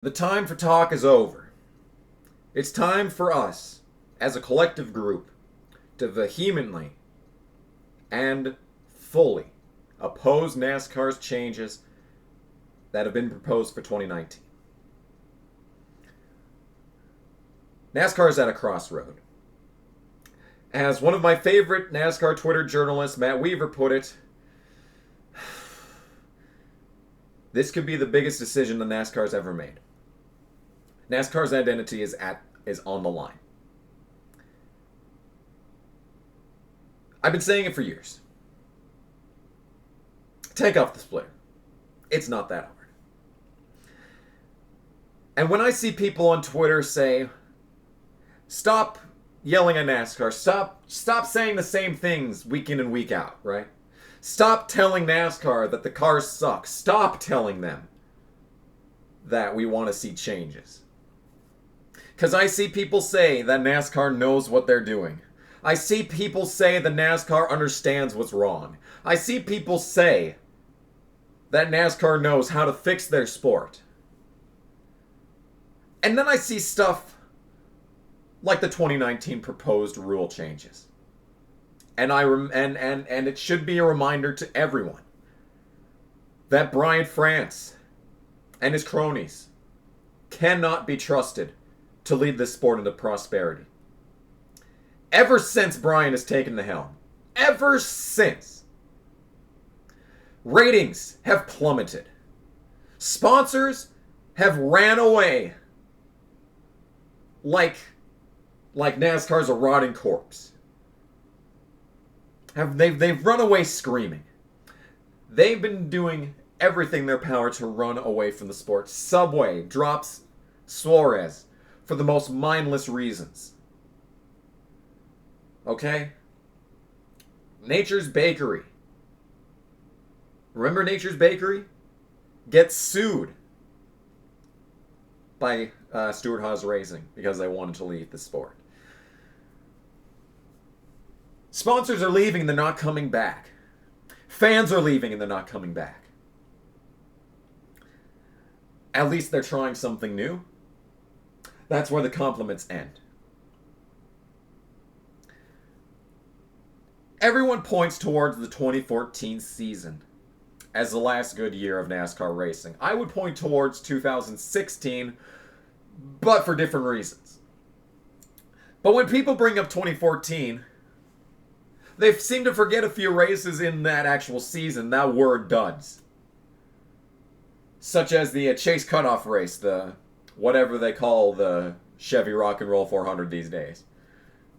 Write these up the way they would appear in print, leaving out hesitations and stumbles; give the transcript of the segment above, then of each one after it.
The time for talk is over. It's time for us, as a collective group, to vehemently and fully oppose NASCAR's changes that have been proposed for 2019. NASCAR is at a crossroad. As one of my favorite NASCAR Twitter journalists, Matt Weaver, put it, this could be the biggest decision that NASCAR's ever made. NASCAR's identity is on the line. I've been saying it for years. Take off the splitter. It's not that hard. And when I see people on Twitter say, stop yelling at NASCAR, stop saying the same things week in and week out, right? Stop telling NASCAR that the cars suck. Stop telling them that we want to see changes. Because I see people say that NASCAR knows what they're doing. I see people say that NASCAR understands what's wrong. I see people say that NASCAR knows how to fix their sport. And then I see stuff like the 2019 proposed rule changes. And and it should be a reminder to everyone that Brian France and his cronies cannot be trusted to lead this sport into prosperity. Ever since Brian has taken the helm, ever since, ratings have plummeted. Sponsors have ran away like NASCAR's a rotting corpse. They've run away screaming. They've been doing everything in their power to run away from the sport. Subway drops Suarez for the most mindless reasons. Okay? Nature's Bakery. Remember Nature's Bakery? Gets sued by Stewart-Haas Racing because they wanted to leave the sport. Sponsors are leaving and they're not coming back. Fans are leaving and they're not coming back. At least they're trying something new. That's where the compliments end. Everyone points towards the 2014 season as the last good year of NASCAR racing. I would point towards 2016, but for different reasons. But when people bring up 2014, they seem to forget a few races in that actual season that were duds. Such as the Chase Cutoff race, the whatever they call the Chevy Rock and Roll 400 these days.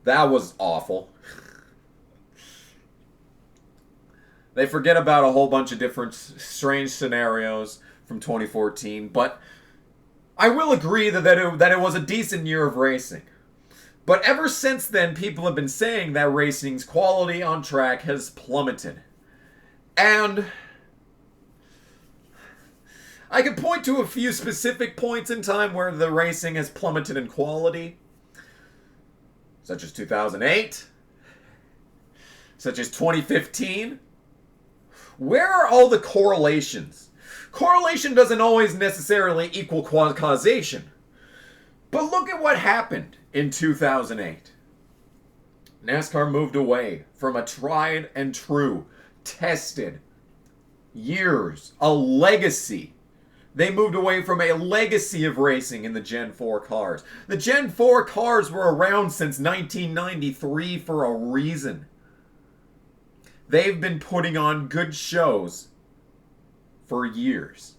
That was awful. They forget about a whole bunch of different strange scenarios from 2014, but I will agree that it was a decent year of racing. But ever since then, people have been saying that racing's quality on track has plummeted. And I could point to a few specific points in time where the racing has plummeted in quality, such as 2008, such as 2015. Where are all the correlations? Correlation doesn't always necessarily equal causation. But look at what happened in 2008. NASCAR moved away from a tried and true, tested, years, a legacy. They moved away from a legacy of racing in the Gen 4 cars. The Gen 4 cars were around since 1993 for a reason. They've been putting on good shows for years.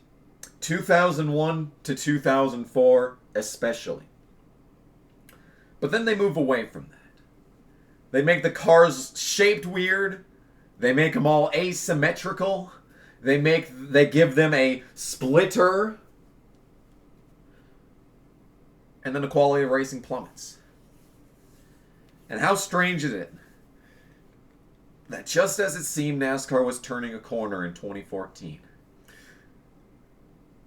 2001 to 2004 especially. But then they move away from that. They make the cars shaped weird. They make them all asymmetrical. They give them a splitter. And then the quality of racing plummets. And how strange is it that just as it seemed NASCAR was turning a corner in 2014,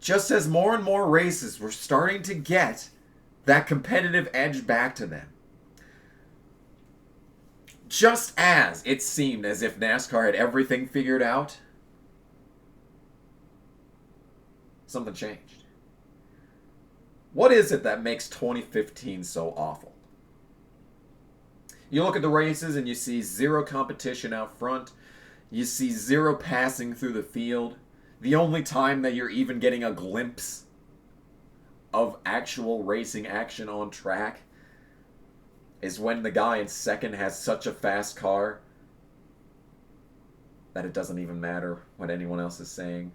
just as more and more races were starting to get that competitive edge back to them, just as it seemed as if NASCAR had everything figured out, something changed. What is it that makes 2015 so awful? You look at the races and you see zero competition out front. You see zero passing through the field. The only time that you're even getting a glimpse of actual racing action on track is when the guy in second has such a fast car that it doesn't even matter what anyone else is saying.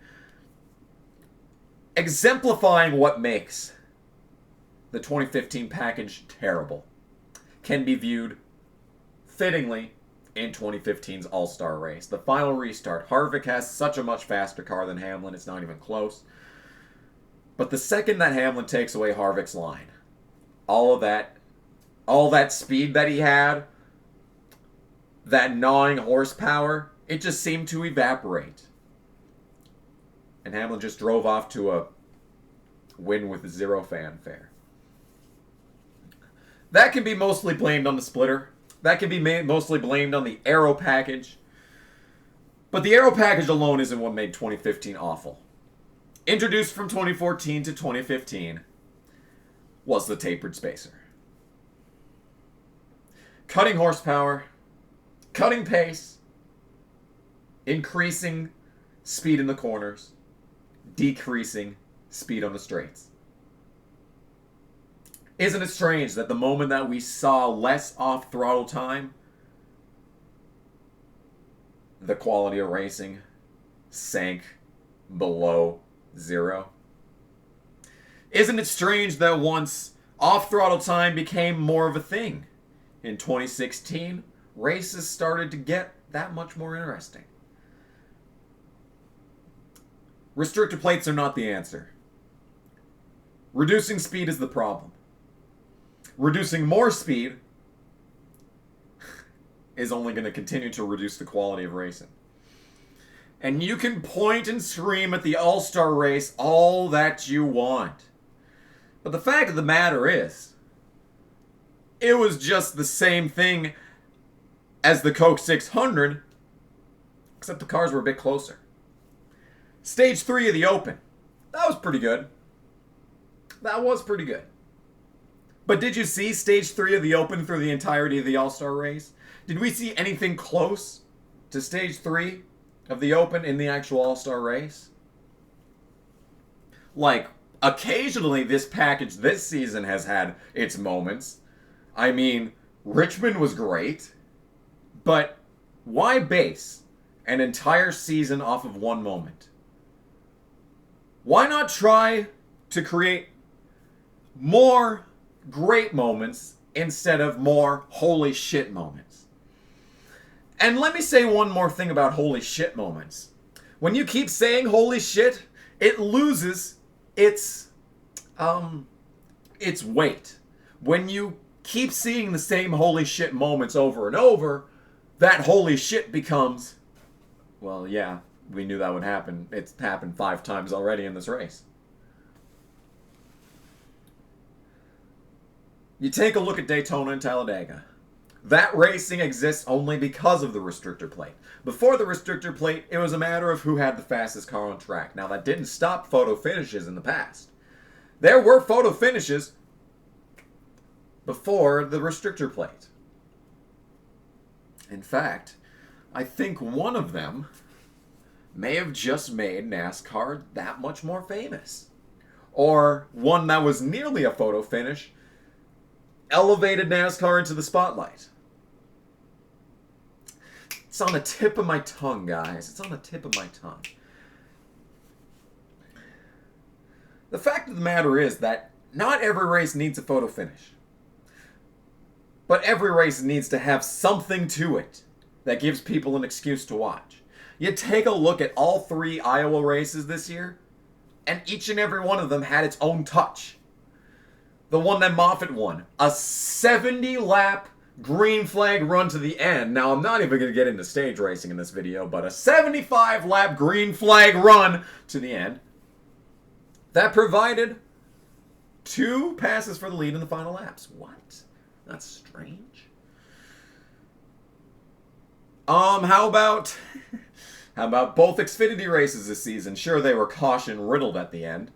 Exemplifying what makes the 2015 package terrible can be viewed fittingly in 2015's All-Star race. The final restart. Harvick has such a much faster car than Hamlin, it's not even close. But the second that Hamlin takes away Harvick's line, all that speed that he had, that gnawing horsepower, it just seemed to evaporate. And Hamlin just drove off to a win with zero fanfare. That can be mostly blamed on the splitter. That can be mostly blamed on the aero package. But the aero package alone isn't what made 2015 awful. Introduced from 2014 to 2015 was the tapered spacer. Cutting horsepower, cutting pace, increasing speed in the corners, decreasing speed on the straights. Isn't it strange that the moment that we saw less off-throttle time, the quality of racing sank below zero? Isn't it strange that once off-throttle time became more of a thing, in 2016, races started to get that much more interesting? Restrictor plates are not the answer. Reducing speed is the problem. Reducing more speed is only going to continue to reduce the quality of racing. And you can point and scream at the All-Star race all that you want. But the fact of the matter is, it was just the same thing as the Coke 600, except the cars were a bit closer. Stage 3 of the Open. That was pretty good. That was pretty good. But did you see Stage 3 of the Open through the entirety of the All-Star race? Did we see anything close to Stage 3 of the Open in the actual All-Star race? Like, occasionally this package this season has had its moments. I mean, Richmond was great. But why base an entire season off of one moment? Why not try to create more great moments instead of more holy shit moments? And let me say one more thing about holy shit moments. When you keep saying holy shit, it loses its weight. When you keep seeing the same holy shit moments over and over, that holy shit becomes, well, yeah, we knew that would happen. It's happened 5 times already in this race. You take a look at Daytona and Talladega. That racing exists only because of the restrictor plate. Before the restrictor plate, it was a matter of who had the fastest car on track. Now, that didn't stop photo finishes in the past. There were photo finishes before the restrictor plate. In fact, I think one of them may have just made NASCAR that much more famous. Or one that was nearly a photo finish elevated NASCAR into the spotlight. It's on the tip of my tongue, guys. It's on the tip of my tongue. The fact of the matter is that not every race needs a photo finish. But every race needs to have something to it that gives people an excuse to watch. You take a look at all 3 Iowa races this year, and each and every one of them had its own touch. The one that Moffitt won, a 70-lap green flag run to the end. Now, I'm not even going to get into stage racing in this video, but a 75-lap green flag run to the end that provided 2 passes for the lead in the final laps. What? That's strange. How about both Xfinity races this season? Sure, they were caution riddled at the end,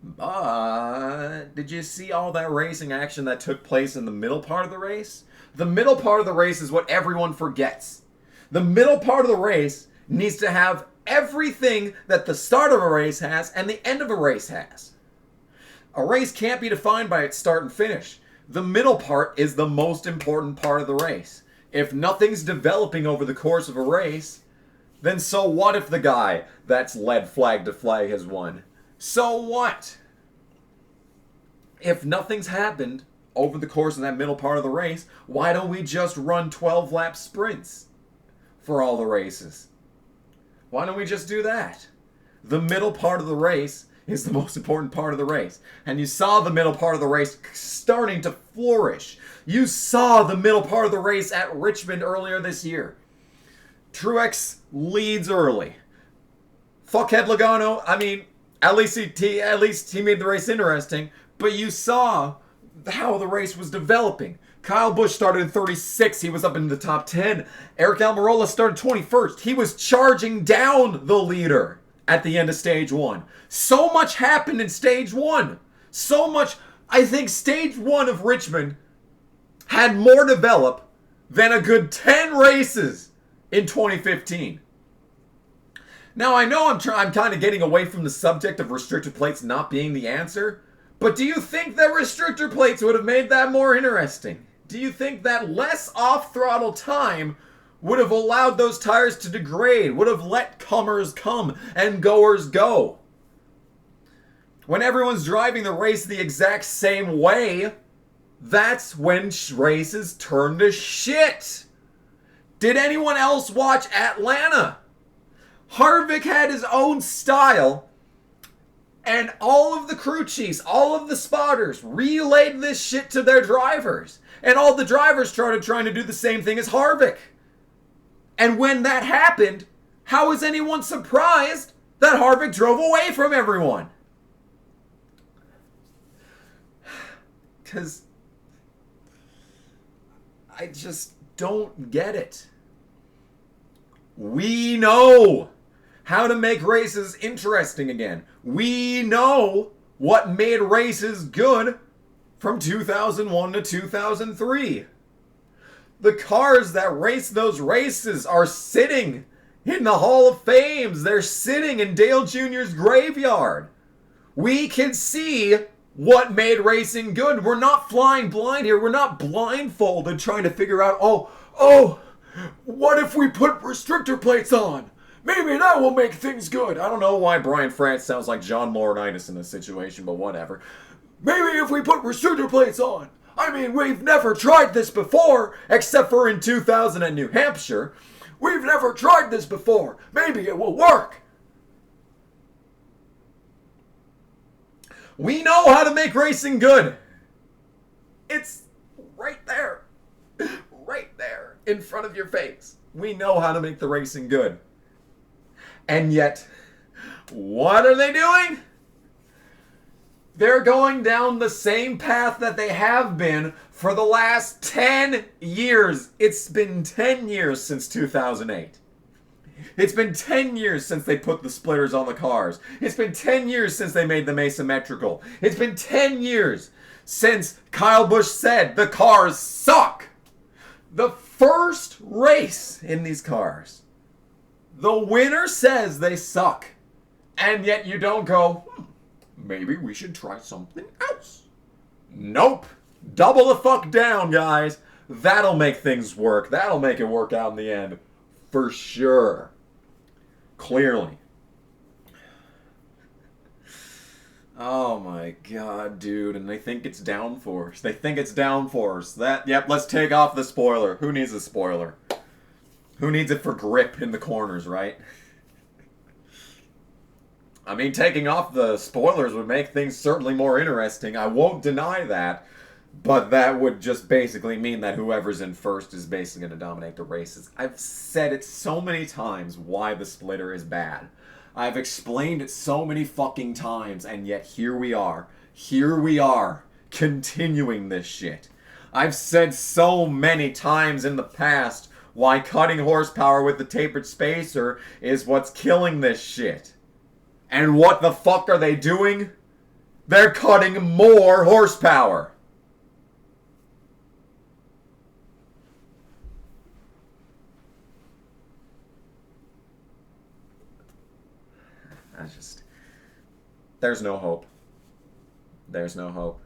But did you see all that racing action that took place in the middle part of the race? The middle part of the race is what everyone forgets. The middle part of the race needs to have everything that the start of a race has and the end of a race has. A race can't be defined by its start and finish. The middle part is the most important part of the race. If nothing's developing over the course of a race, then so what if the guy that's led flag to flag has won? So what? If nothing's happened over the course of that middle part of the race, why don't we just run 12-lap sprints for all the races? Why don't we just do that? The middle part of the race is the most important part of the race. And you saw the middle part of the race starting to flourish. You saw the middle part of the race at Richmond earlier this year. Truex leads early. Fuckhead Logano, I mean, at least he made the race interesting, but you saw how the race was developing. Kyle Busch started in 36. He was up in the top 10. Eric Almirola started 21st. He was charging down the leader at the end of stage 1. So much happened in stage 1. So much. I think stage 1 of Richmond had more develop than a good 10 races in 2015. Now, I know I'm kind of getting away from the subject of restrictor plates not being the answer, but do you think that restrictor plates would have made that more interesting? Do you think that less off-throttle time would have allowed those tires to degrade, would have let comers come and goers go? When everyone's driving the race the exact same way, that's when races turn to shit. Did anyone else watch Atlanta? Harvick had his own style, and all of the crew chiefs, all of the spotters relayed this shit to their drivers. And all the drivers started trying to do the same thing as Harvick. And when that happened, how is anyone surprised that Harvick drove away from everyone? Because I just don't get it. We know how to make races interesting again. We know what made races good from 2001 to 2003. The cars that race those races are sitting in the Hall of Fames. They're sitting in Dale Jr.'s graveyard. We can see what made racing good. We're not flying blind here. We're not blindfolded trying to figure out, what if we put restrictor plates on? Maybe that will make things good. I don't know why Brian France sounds like John Laurinaitis in this situation, but whatever. Maybe if we put restrictor plates on. I mean, we've never tried this before, except for in 2000 in New Hampshire. We've never tried this before. Maybe it will work. We know how to make racing good. It's right there. Right there in front of your face. We know how to make the racing good. And yet, what are they doing? They're going down the same path that they have been for the last 10 years. It's been 10 years since 2008. It's been 10 years since they put the splitters on the cars. It's been 10 years since they made them asymmetrical. It's been 10 years since Kyle Busch said the cars suck. The first race in these cars, the winner says they suck. And yet you don't go, maybe we should try something else. Nope. Double the fuck down, guys. That'll make things work. That'll make it work out in the end. For sure. Clearly. Oh my god, dude. And they think it's downforce. They think it's downforce. Yep, let's take off the spoiler. Who needs a spoiler? Who needs it for grip in the corners, right? I mean, taking off the spoilers would make things certainly more interesting. I won't deny that. But that would just basically mean that whoever's in first is basically going to dominate the races. I've said it so many times why the splitter is bad. I've explained it so many fucking times, and yet here we are. Here we are, continuing this shit. I've said so many times in the past why cutting horsepower with the tapered spacer is what's killing this shit. And what the fuck are they doing? They're cutting more horsepower. There's no hope. There's no hope.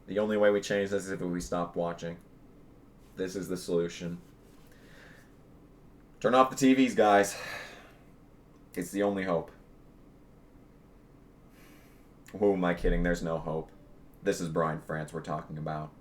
The only way we change this is if we stop watching. This is the solution. Turn off the TVs, guys. It's the only hope. Who am I kidding? There's no hope. This is Brian France we're talking about.